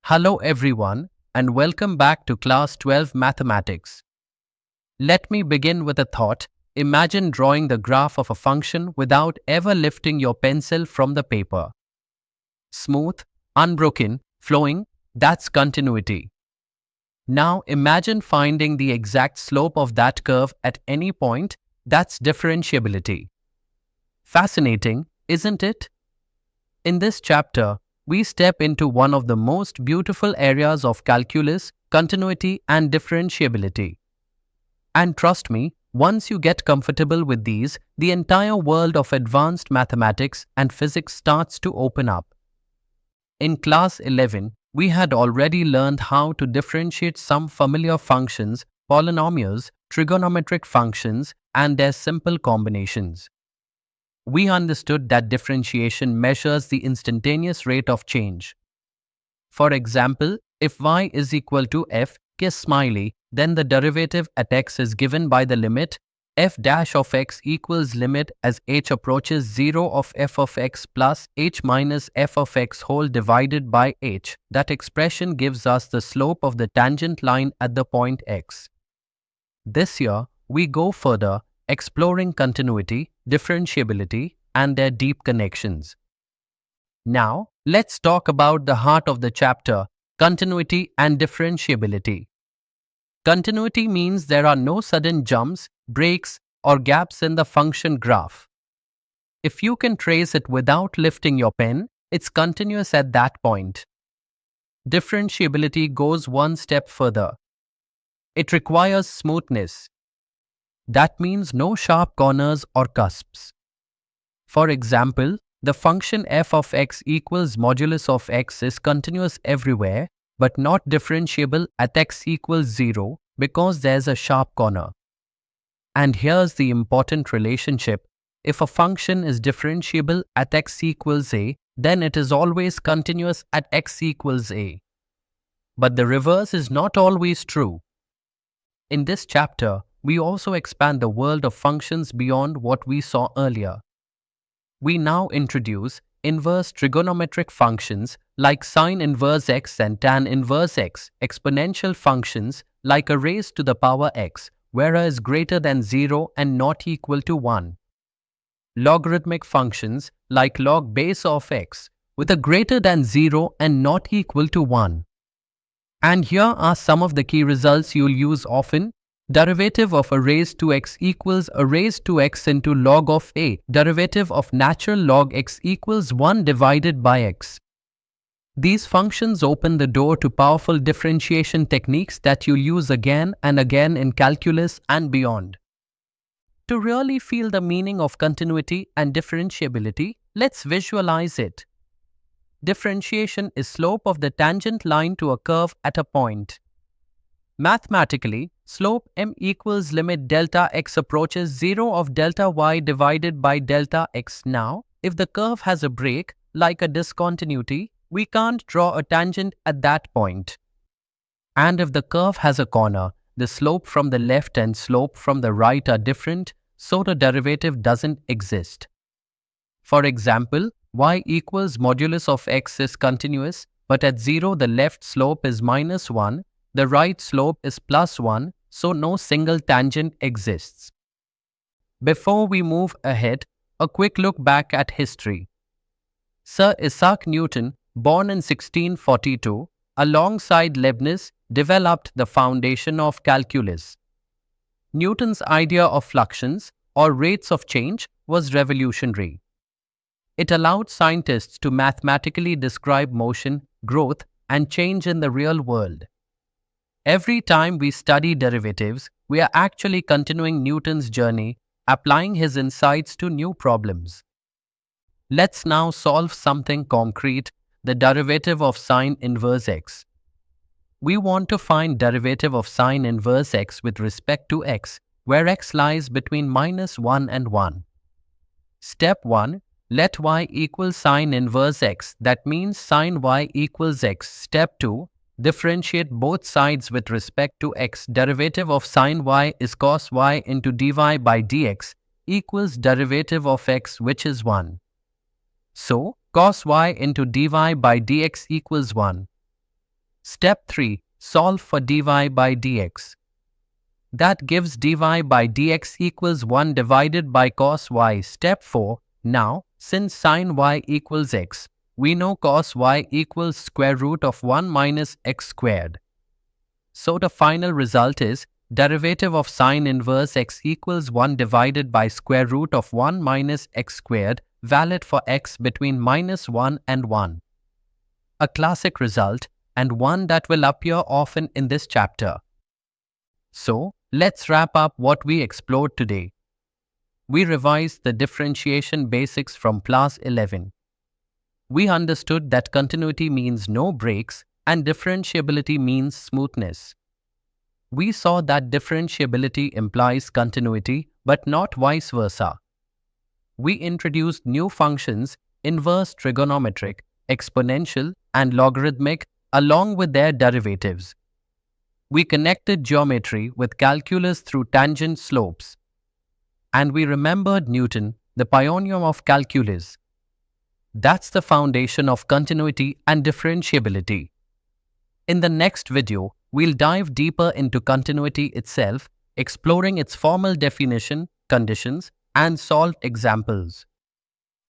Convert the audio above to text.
Hello everyone and welcome back to class 12 mathematics. Let me begin with a thought. Imagine drawing the graph of a function without ever lifting your pencil from the paper. Smooth, unbroken, flowing, that's continuity. Now imagine finding the exact slope of that curve at any point, that's differentiability. Fascinating, isn't it? In this chapter, we step into one of the most beautiful areas of calculus, continuity and differentiability. And trust me, once you get comfortable with these, the entire world of advanced mathematics and physics starts to open up. In class 11, we had already learned how to differentiate some familiar functions, polynomials, trigonometric functions, and their simple combinations. We understood that differentiation measures the instantaneous rate of change. For example, if y is equal to f, kiss smiley, then the derivative at x is given by the limit f dash of x equals limit as h approaches 0 of f of x plus h minus f of x whole divided by h. That expression gives us the slope of the tangent line at the point x. This year, we go further, exploring continuity, differentiability, and their deep connections. Now, let's talk about the heart of the chapter, continuity and differentiability. Continuity means there are no sudden jumps, breaks, or gaps in the function graph. If you can trace it without lifting your pen, it's continuous at that point. Differentiability goes one step further. It requires smoothness. That means no sharp corners or cusps. For example, the function f of x equals modulus of x is continuous everywhere, but not differentiable at x equals 0 because there's a sharp corner. And here's the important relationship. If a function is differentiable at x equals a, then it is always continuous at x equals a. But the reverse is not always true. In this chapter, we also expand the world of functions beyond what we saw earlier. We now introduce inverse trigonometric functions like sine inverse x and tan inverse x, exponential functions like a raised to the power x, where a is greater than 0 and not equal to 1. Logarithmic functions like log base of x, with a greater than 0 and not equal to 1. And here are some of the key results you'll use often. Derivative of a raised to x equals a raised to x into log of a. Derivative of natural log x equals 1 divided by x. These functions open the door to powerful differentiation techniques that you'll use again and again in calculus and beyond. To really feel the meaning of continuity and differentiability, let's visualize it. Differentiation is slope of the tangent line to a curve at a point. Mathematically, slope m equals limit delta x approaches 0 of delta y divided by delta x. Now, if the curve has a break, like a discontinuity, we can't draw a tangent at that point. And if the curve has a corner, the slope from the left and slope from the right are different, so the derivative doesn't exist. For example, y equals modulus of x is continuous, but at 0 the left slope is minus 1, the right slope is plus 1, so no single tangent exists. Before we move ahead, a quick look back at history. Sir Isaac Newton, born in 1642, alongside Leibniz, developed the foundation of calculus. Newton's idea of fluxions, or rates of change, was revolutionary. It allowed scientists to mathematically describe motion, growth, and change in the real world. Every time we study derivatives, we are actually continuing Newton's journey, applying his insights to new problems. Let's now solve something concrete, the derivative of sine inverse x. We want to find derivative of sine inverse x with respect to x, where x lies between minus 1 and 1. Step 1. Let y equal sine inverse x, that means sine y equals x. Step 2. Differentiate both sides with respect to x. Derivative of sine y is cos y into dy by dx equals derivative of x, which is 1. So, cos y into dy by dx equals 1. Step 3. Solve for dy by dx. That gives dy by dx equals 1 divided by cos y. Step 4. Now, since sin y equals x, we know cos y equals square root of 1 minus x squared. So the final result is derivative of sin inverse x equals 1 divided by square root of 1 minus x squared, valid for x between minus 1 and 1. A classic result, and one that will appear often in this chapter. So, let's wrap up what we explored today. We revised the differentiation basics from class 11. We understood that continuity means no breaks and differentiability means smoothness. We saw that differentiability implies continuity but not vice versa. We introduced new functions, inverse trigonometric, exponential, and logarithmic, along with their derivatives. We connected geometry with calculus through tangent slopes. And we remembered Newton, the pioneer of calculus. That's the foundation of continuity and differentiability. In the next video, we'll dive deeper into continuity itself, exploring its formal definition, conditions, and solved examples.